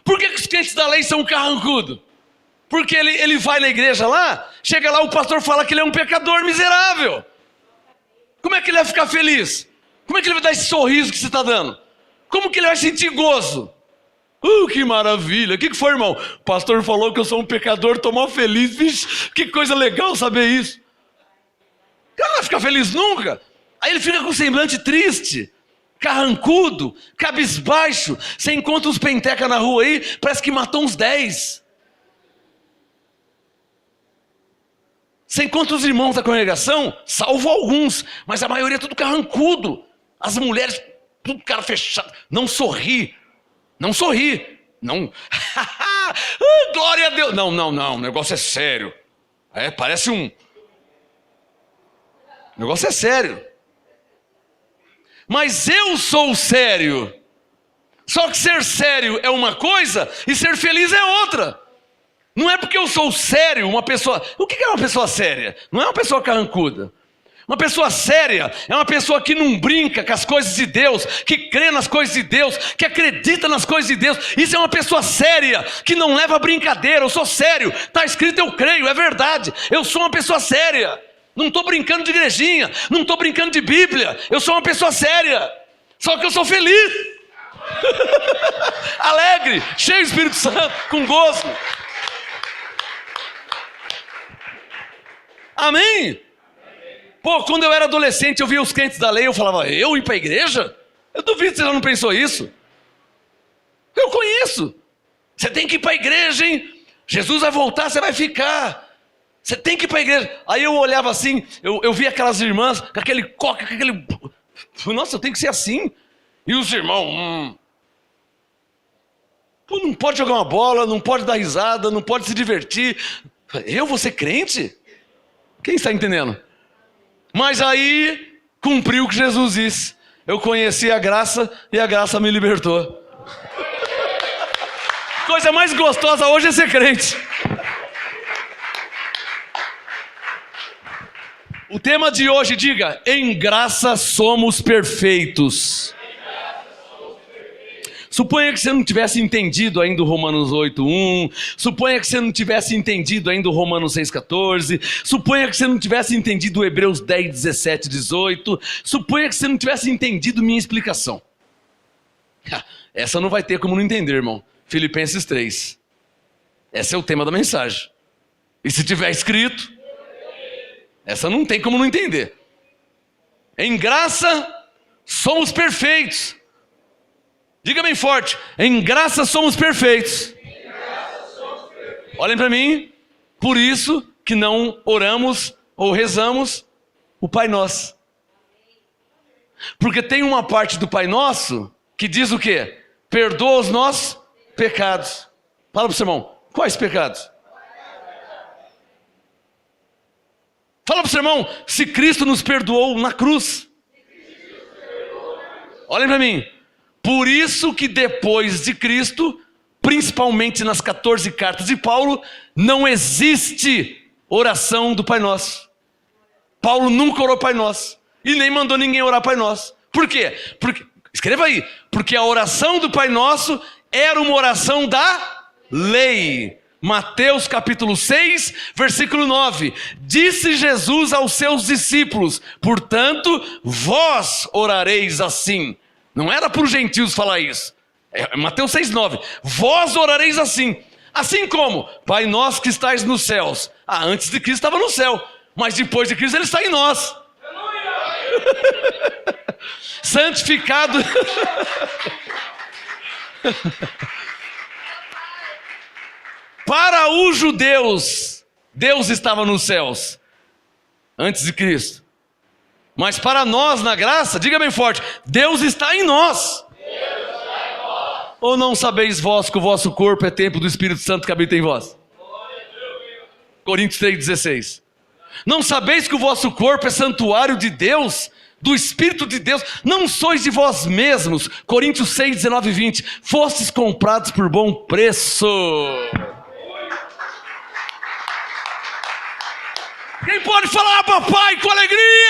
Por que os crentes da lei são carrancudos? Porque ele vai na igreja lá, chega lá, o pastor fala que ele é um pecador miserável. Como é que ele vai ficar feliz? Como é que ele vai dar esse sorriso que você está dando? Como que ele vai sentir gozo? Que maravilha! O que foi, irmão? O pastor falou que eu sou um pecador, estou mal feliz. Vixe, que coisa legal saber isso. Ele não vai ficar feliz nunca. Aí ele fica com um semblante triste, carrancudo, cabisbaixo. Você encontra uns penteca na rua aí, parece que matou uns 10. Você encontra os irmãos da congregação, salvo alguns, mas a maioria é tudo carrancudo. As mulheres, tudo cara fechado. Não sorri. Não sorri. Não. Glória a Deus. Não, o negócio é sério. Parece um... O negócio é sério. Mas eu sou sério. Só que ser sério é uma coisa e ser feliz é outra. Não é porque eu sou sério, uma pessoa... O que é uma pessoa séria? Não é uma pessoa carrancuda. Uma pessoa séria é uma pessoa que não brinca com as coisas de Deus, que crê nas coisas de Deus, que acredita nas coisas de Deus. Isso é uma pessoa séria, que não leva a brincadeira. Eu sou sério, está escrito eu creio, é verdade. Eu sou uma pessoa séria. Não estou brincando de igrejinha, não estou brincando de Bíblia. Eu sou uma pessoa séria. Só que eu sou feliz. Alegre, cheio do Espírito Santo, com gozo. Amém? Pô, quando eu era adolescente, eu via os crentes da lei, eu falava, eu ir para a igreja? Eu duvido que você já não pensou isso. Eu conheço. Você tem que ir para a igreja, hein? Jesus vai voltar, você vai ficar. Você tem que ir para a igreja. Aí eu olhava assim, eu via aquelas irmãs, com aquele coque, com aquele... Nossa, eu tenho que ser assim. E os irmãos... Pô, não pode jogar uma bola, não pode dar risada, não pode se divertir. Eu vou ser crente? Quem está entendendo? Mas aí, cumpriu o que Jesus disse. Eu conheci a graça e a graça me libertou. Coisa mais gostosa hoje é ser crente. O tema de hoje, diga, em graça somos perfeitos. Suponha que você não tivesse entendido ainda o Romanos 8:1, suponha que você não tivesse entendido ainda o Romanos 6:14, suponha que você não tivesse entendido o Hebreus 10:17-18, suponha que você não tivesse entendido minha explicação. Essa não vai ter como não entender, irmão. Filipenses 3. Esse é o tema da mensagem. E se tiver escrito, essa não tem como não entender. Em graça somos perfeitos. Diga bem forte, em graça somos perfeitos. Olhem para mim, por isso que não oramos ou rezamos o Pai Nosso. Porque tem uma parte do Pai Nosso que diz o quê? Perdoa os nossos pecados. Fala para o seu irmão, quais pecados? Fala para o seu irmão, se Cristo nos perdoou na cruz. Olhem para mim. Por isso que depois de Cristo, principalmente nas 14 cartas de Paulo, não existe oração do Pai Nosso. Paulo nunca orou Pai Nosso. E nem mandou ninguém orar Pai Nosso. Por quê? Escreva aí. Porque a oração do Pai Nosso era uma oração da lei. Mateus capítulo 6, versículo 9. Disse Jesus aos seus discípulos: portanto, vós orareis assim. Não era para os gentios falar isso. É Mateus 6,9. Vós orareis assim. Assim como? Pai nosso que estais nos céus. Antes de Cristo estava no céu. Mas depois de Cristo ele está em nós. Santificado. Para os judeus, Deus estava nos céus. Antes de Cristo. Mas para nós, na graça, diga bem forte, Deus está em nós. Deus está em nós. Ou não sabeis vós que o vosso corpo é templo do Espírito Santo que habita em vós? Coríntios 3,16. Não sabeis que o vosso corpo é santuário de Deus, do Espírito de Deus? Não sois de vós mesmos. Coríntios 6:19-20. Fostes comprados por bom preço. Quem pode falar papai com alegria?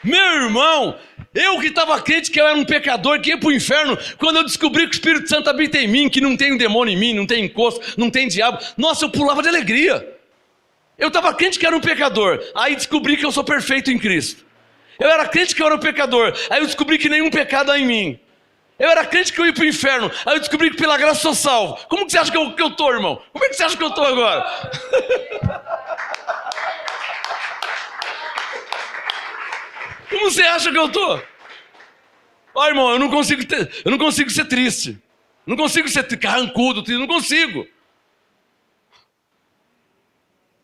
Meu irmão, eu que estava crente que eu era um pecador, que ia para o inferno, quando eu descobri que o Espírito Santo habita em mim, que não tem um demônio em mim, não tem encosto, não tem diabo, nossa, eu pulava de alegria. Eu estava crente que era um pecador, aí descobri que eu sou perfeito em Cristo. Eu era crente que eu era um pecador, aí eu descobri que nenhum pecado há em mim. Eu era crente que eu ia para o inferno, aí eu descobri que pela graça sou salvo. Como que você acha que eu estou, irmão? Como é que você acha que eu estou agora? Como você acha que eu estou? Ó, irmão, eu não consigo ser triste. Não consigo ser carrancudo, não consigo.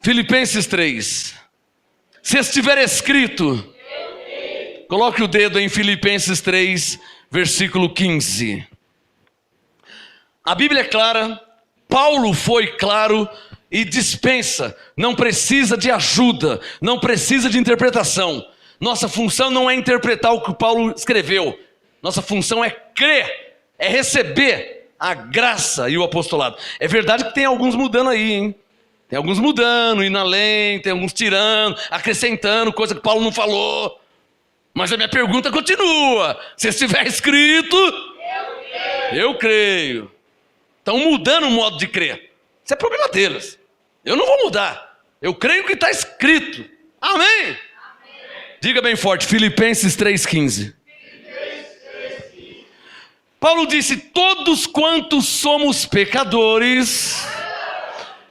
Filipenses 3. Se estiver escrito, coloque o dedo em Filipenses 3, versículo 15. A Bíblia é clara, Paulo foi claro e dispensa, não precisa de ajuda, não precisa de interpretação. Nossa função não é interpretar o que Paulo escreveu, nossa função é crer, é receber a graça e o apostolado. É verdade que tem alguns mudando aí, hein? Tem alguns mudando, indo além, tem alguns tirando, acrescentando coisa que Paulo não falou. Mas a minha pergunta continua. Se estiver escrito, eu creio. Estão mudando o modo de crer. Isso é problema deles. Eu não vou mudar. Eu creio que está escrito. Amém? Amém? Diga bem forte, Filipenses 3,15. Paulo disse, todos quantos somos pecadores...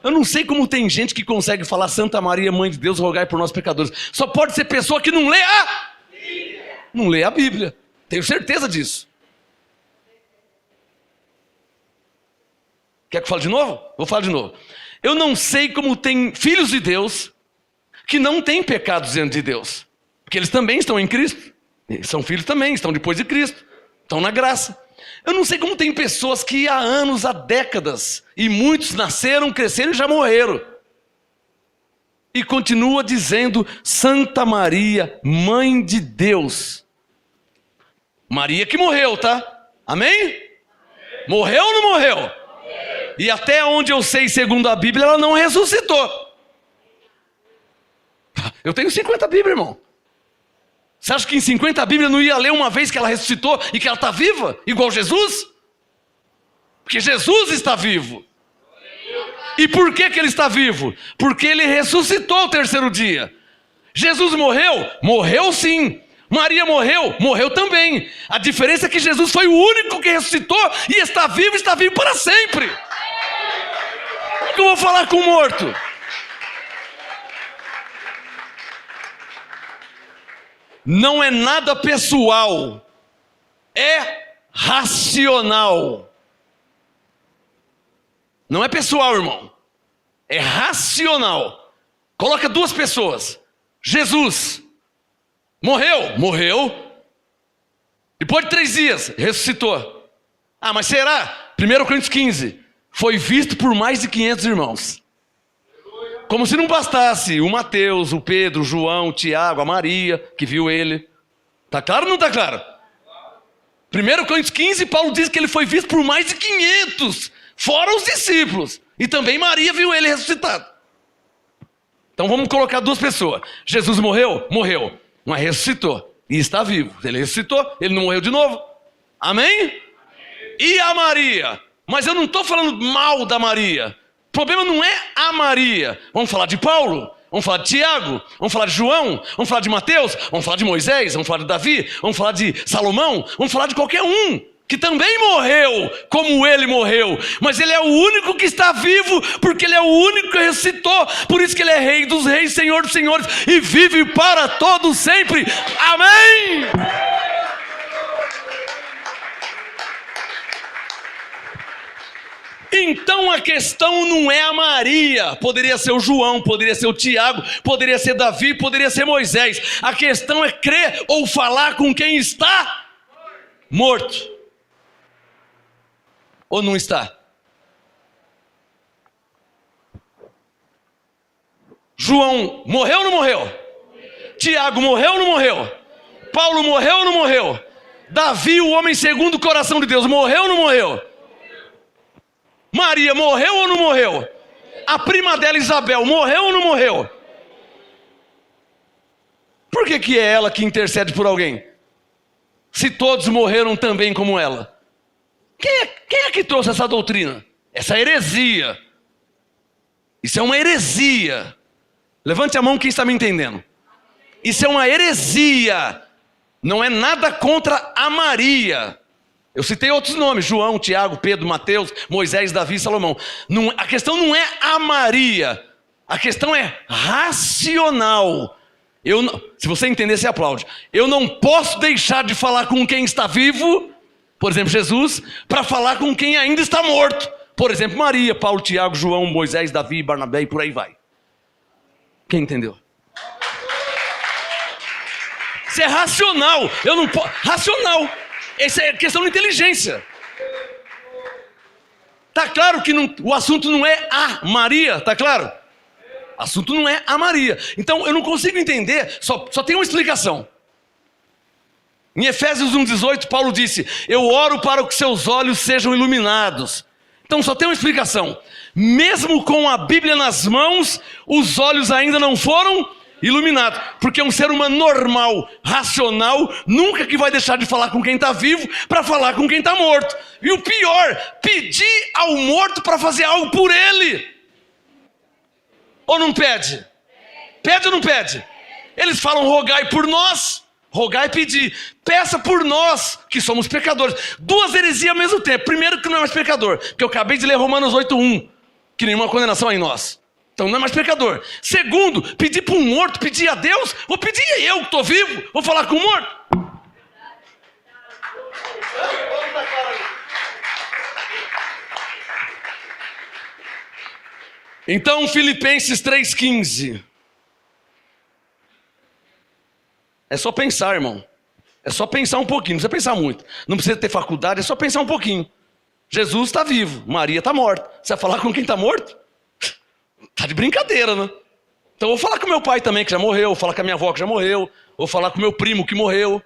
Eu não sei como tem gente que consegue falar Santa Maria, Mãe de Deus, rogai por nós pecadores. Só pode ser pessoa que não lê não lê a Bíblia. Tenho certeza disso. Quer que eu fale de novo? Vou falar de novo. Eu não sei como tem filhos de Deus que não têm pecados diante de Deus. Porque eles também estão em Cristo. Eles são filhos também, estão depois de Cristo. Estão na graça. Eu não sei como tem pessoas que há anos, há décadas, e muitos nasceram, cresceram e já morreram. E continua dizendo Santa Maria, Mãe de Deus. Maria que morreu, tá? Amém? Morreu ou não morreu? Morreu. E até onde eu sei, segundo a Bíblia, ela não ressuscitou. Eu tenho 50 Bíblias, irmão. Você acha que em 50 a Bíblia não ia ler uma vez que ela ressuscitou e que ela está viva, igual Jesus? Porque Jesus está vivo. E por que ele está vivo? Porque ele ressuscitou ao terceiro dia. Jesus morreu? Morreu sim. Maria morreu? Morreu também. A diferença é que Jesus foi o único que ressuscitou e está vivo para sempre. Como que eu vou falar com o morto? Não é nada pessoal, é racional. Não é pessoal, irmão, é racional. Coloca duas pessoas. Jesus morreu? Morreu. Depois de 3 dias, ressuscitou. Ah, mas será? 1 Coríntios 15, foi visto por mais de 500 irmãos. Como se não bastasse o Mateus, o Pedro, o João, o Tiago, a Maria, que viu ele. Está claro ou não está claro? 1 Coríntios 15, Paulo diz que ele foi visto por mais de 500, fora os discípulos. E também Maria viu ele ressuscitado. Então vamos colocar duas pessoas. Jesus morreu? Morreu. Mas ressuscitou. E está vivo. Ele ressuscitou, ele não morreu de novo. Amém? E a Maria? Mas eu não estou falando mal da Maria. O problema não é a Maria. Vamos falar de Paulo, vamos falar de Tiago, vamos falar de João, vamos falar de Mateus, vamos falar de Moisés, vamos falar de Davi, vamos falar de Salomão, vamos falar de qualquer um que também morreu como ele morreu. Mas ele é o único que está vivo, porque ele é o único que ressuscitou. Por isso que ele é Rei dos reis, Senhor dos senhores e vive para todos sempre. Amém! Então a questão não é a Maria, poderia ser o João, poderia ser o Tiago, poderia ser Davi, poderia ser Moisés. A questão é crer ou falar com quem está morto. Ou não está? João morreu ou não morreu? Tiago morreu ou não morreu? Paulo morreu ou não morreu? Davi, o homem segundo o coração de Deus, morreu ou não morreu? Maria morreu ou não morreu? A prima dela, Isabel, morreu ou não morreu? Por que é ela que intercede por alguém? Se todos morreram também como ela. Quem é que trouxe essa doutrina? Essa heresia. Isso é uma heresia. Levante a mão quem está me entendendo. Isso é uma heresia. Não é nada contra a Maria. Eu citei outros nomes, João, Tiago, Pedro, Mateus, Moisés, Davi, Salomão. Não, a questão não é a Maria, a questão é racional. Se você entender, você aplaude. Eu não posso deixar de falar com quem está vivo, por exemplo, Jesus, para falar com quem ainda está morto. Por exemplo, Maria, Paulo, Tiago, João, Moisés, Davi, Barnabé e por aí vai. Quem entendeu? Isso é racional. Eu não posso. Racional. Essa é questão de inteligência. Está claro que o assunto não é a Maria, está claro? O assunto não é a Maria. Então eu não consigo entender, só tem uma explicação. Em Efésios 1,18, Paulo disse: eu oro para que seus olhos sejam iluminados. Então só tem uma explicação. Mesmo com a Bíblia nas mãos, os olhos ainda não foram iluminado, porque um ser humano normal, racional, nunca que vai deixar de falar com quem está vivo para falar com quem está morto. E o pior, pedir ao morto para fazer algo por ele. Ou não pede? Pede ou não pede? Eles falam rogai por nós, rogai e pedir. Peça por nós, que somos pecadores. Duas heresias ao mesmo tempo. Primeiro que não é mais pecador, porque eu acabei de ler Romanos 8:1, que nenhuma condenação há em nós. Então não é mais pecador. Segundo, pedir para um morto, pedir a Deus, vou pedir eu que estou vivo, vou falar com o morto. Então Filipenses 3,15. É só pensar, irmão. É só pensar um pouquinho, não precisa pensar muito. Não precisa ter faculdade, é só pensar um pouquinho. Jesus está vivo, Maria está morta. Você vai falar com quem está morto? Tá de brincadeira, né? Então eu vou falar com meu pai também, que já morreu. Vou falar com a minha avó, que já morreu. Vou falar com meu primo, que morreu.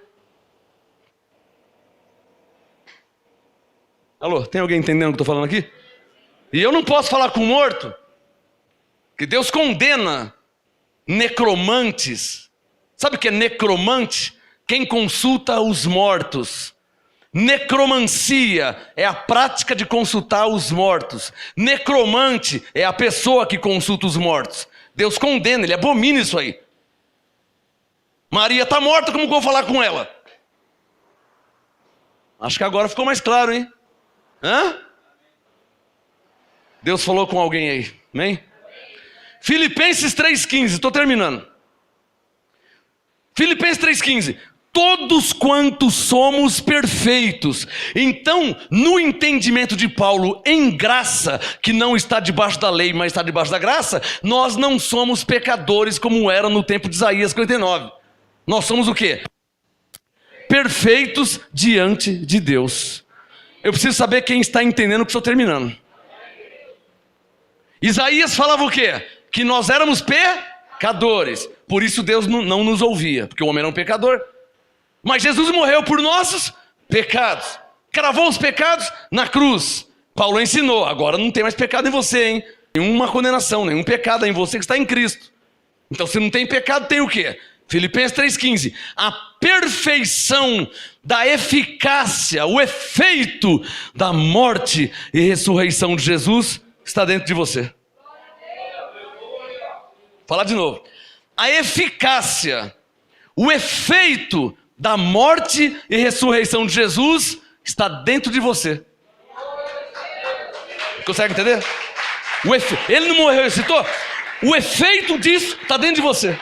Alô, tem alguém entendendo o que eu estou falando aqui? E eu não posso falar com o morto, que Deus condena necromantes. Sabe o que é necromante? quem consulta os mortos. Necromancia é a prática de consultar os mortos. Necromante é a pessoa que consulta os mortos. Deus condena, ele abomina isso aí. Maria está morta, como que eu vou falar com ela? Acho que agora ficou mais claro, hein? Hã? Deus falou com alguém aí, amém? Filipenses 3,15, estou terminando. Filipenses 3,15. Todos quantos somos perfeitos. Então, no entendimento de Paulo, em graça, que não está debaixo da lei, mas está debaixo da graça, nós não somos pecadores como era no tempo de Isaías 59. Nós somos o quê? Perfeitos diante de Deus. Eu preciso saber quem está entendendo, que estou terminando. Isaías falava o quê? Que nós éramos pecadores. Por isso Deus não nos ouvia, porque o homem era um pecador. Mas Jesus morreu por nossos pecados. Cravou os pecados na cruz. Paulo ensinou, agora não tem mais pecado em você, hein? Nenhuma condenação, nenhum pecado em você que está em Cristo. Então se não tem pecado, tem o quê? Filipenses 3,15. A perfeição da eficácia, o efeito da morte e ressurreição de Jesus está dentro de você. Vou falar de novo. A eficácia, o efeito da morte e ressurreição de Jesus está dentro de você. Consegue entender? Ele não morreu e ressuscitou? O efeito disso está dentro de você.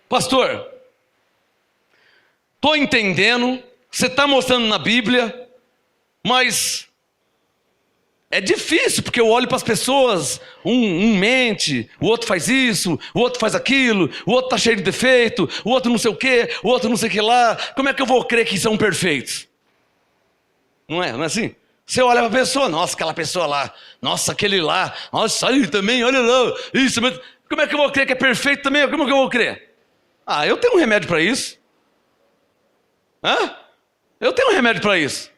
Pastor, estou entendendo, você está mostrando na Bíblia, mas é difícil, porque eu olho para as pessoas, um mente, o outro faz isso, o outro faz aquilo, o outro está cheio de defeito, o outro não sei o quê, o outro não sei o que lá. Como é que eu vou crer que são perfeitos? Não é assim? Você olha para a pessoa, nossa, aquela pessoa lá, nossa, aquele lá, nossa, aí também, olha lá, isso mesmo. Como é que eu vou crer que é perfeito também? Como é que eu vou crer? Ah, eu tenho um remédio para isso. Hã? Eu tenho um remédio para isso.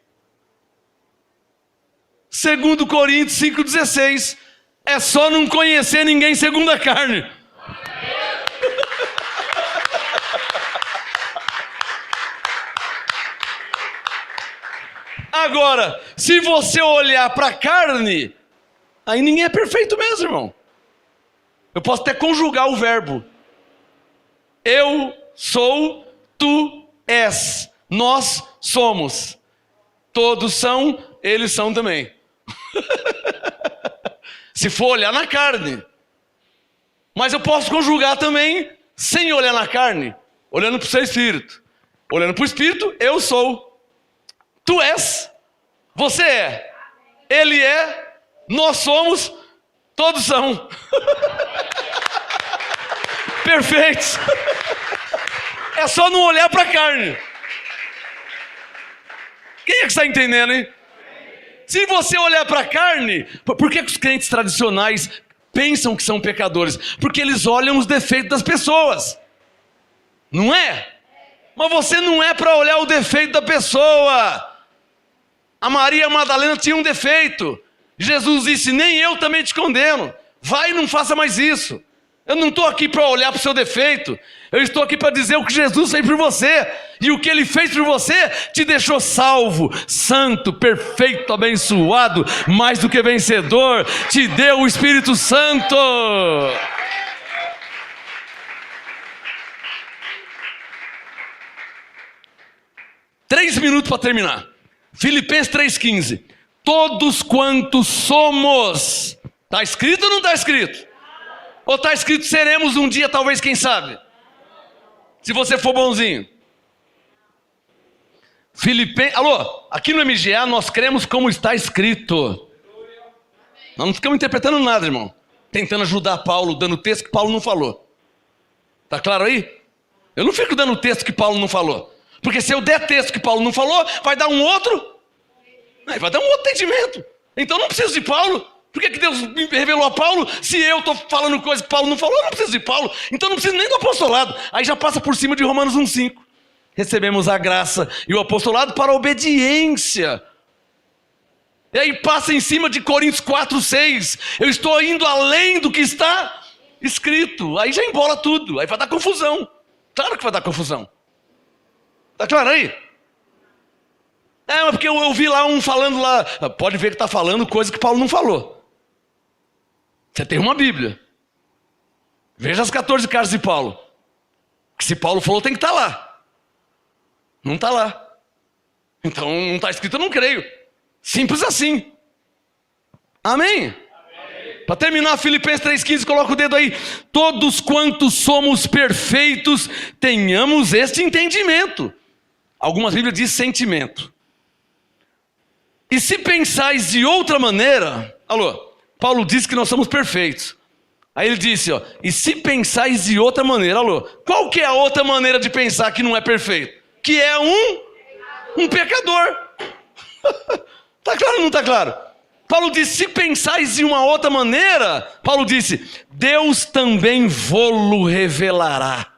2 Coríntios 5,16. É só não conhecer ninguém segundo a carne. Agora, se você olhar para a carne, aí ninguém é perfeito mesmo, irmão. Eu posso até conjugar o verbo. Eu sou, tu és. Nós somos. Todos são, eles são também. Se for olhar na carne. Mas eu posso conjugar também sem olhar na carne, olhando para o seu espírito. Olhando para o espírito, eu sou. Tu és. Você é. Ele é. Nós somos. Todos são. Perfeitos. É só não olhar para a carne. Quem é que está entendendo, hein? Se você olhar para a carne, por que os crentes tradicionais pensam que são pecadores? Porque eles olham os defeitos das pessoas. Não é? Mas você não é para olhar o defeito da pessoa. A Maria Madalena tinha um defeito. Jesus disse, nem eu também te condeno. Vai e não faça mais isso. Eu não estou aqui para olhar para o seu defeito. Eu estou aqui para dizer o que Jesus fez por você. E o que Ele fez por você te deixou salvo, santo, perfeito, abençoado, mais do que vencedor. Te deu o Espírito Santo. Três minutos para terminar. Filipenses 3,15. Todos quantos somos. Está escrito ou não está escrito? Ou está escrito, seremos um dia, talvez, quem sabe? Se você for bonzinho. Alô, aqui no MGA nós cremos como está escrito. Nós não ficamos interpretando nada, irmão. Tentando ajudar Paulo, dando texto que Paulo não falou. Tá claro aí? Eu não fico dando texto que Paulo não falou. Porque se eu der texto que Paulo não falou, vai dar um outro. Vai dar um outro entendimento. Então não preciso de Paulo. Por que Deus me revelou a Paulo? Se eu estou falando coisa que Paulo não falou, eu não preciso de Paulo. Então não preciso nem do apostolado. Aí já passa por cima de Romanos 1,5. Recebemos a graça e o apostolado para a obediência. E aí passa em cima de Coríntios 4,6. Eu estou indo além do que está escrito. Aí já embola tudo, aí vai dar confusão. Claro que vai dar confusão. Tá claro aí? Mas porque eu vi lá um falando lá, pode ver que está falando coisa que Paulo não falou. Você tem uma Bíblia. Veja as 14 cartas de Paulo. Que se Paulo falou, tem que estar lá. Não está lá. Então não está escrito, eu não creio. Simples assim. Amém? Para terminar, Filipenses 3,15, coloca o dedo aí. Todos quantos somos perfeitos, tenhamos este entendimento. Algumas Bíblias dizem sentimento. E se pensais de outra maneira, Paulo disse que nós somos perfeitos. Aí ele disse, e se pensais de outra maneira, qual que é a outra maneira de pensar que não é perfeito? Que é um pecador. Tá claro ou não tá claro? Paulo disse, se pensais de uma outra maneira, Paulo disse, Deus também vô-lo revelará.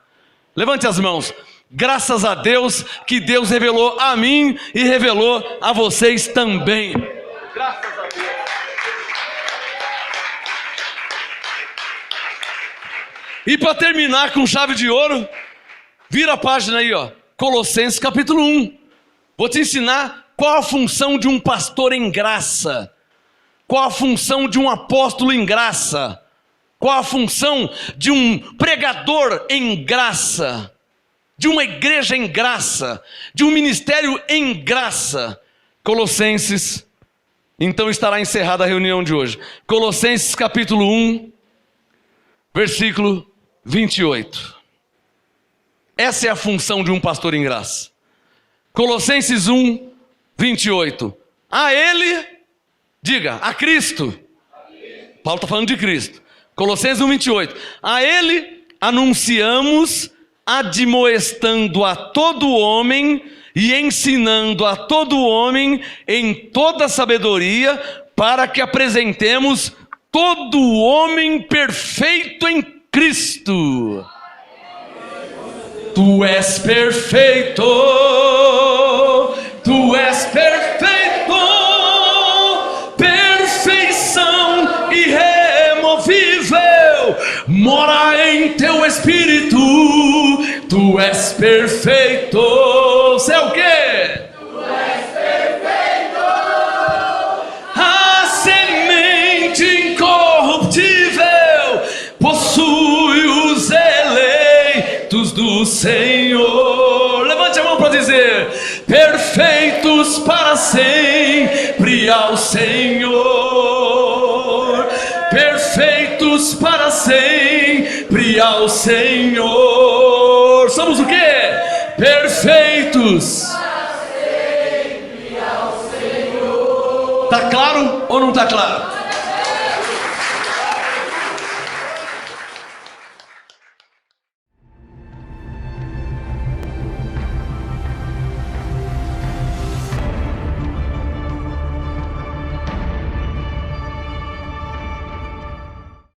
Levante as mãos. Graças a Deus que Deus revelou a mim e revelou a vocês também. Graças a Deus. E para terminar com chave de ouro, vira a página aí, Colossenses capítulo 1. Vou te ensinar qual a função de um pastor em graça. Qual a função de um apóstolo em graça. Qual a função de um pregador em graça. De uma igreja em graça, de um ministério em graça. Colossenses, então estará encerrada a reunião de hoje. Colossenses capítulo 1, versículo 28. Essa é a função de um pastor em graça. Colossenses 1, 28. A ele, diga, a Cristo. Paulo está falando de Cristo. Colossenses 1, 28. A ele anunciamos, admoestando a todo homem e ensinando a todo homem em toda sabedoria, para que apresentemos todo homem perfeito em Cristo. Tu és perfeito, tu és perfeito, perfeição irremovível, mora em teu espírito. Tu és perfeito. Você é o quê? Tu és perfeito. A semente incorruptível possui os eleitos do Senhor. Levante a mão para dizer: perfeitos para sempre ao Senhor. Perfeitos para sempre ao Senhor. Somos o quê? Perfeitos. Para sempre ao Senhor. Tá claro ou não tá claro?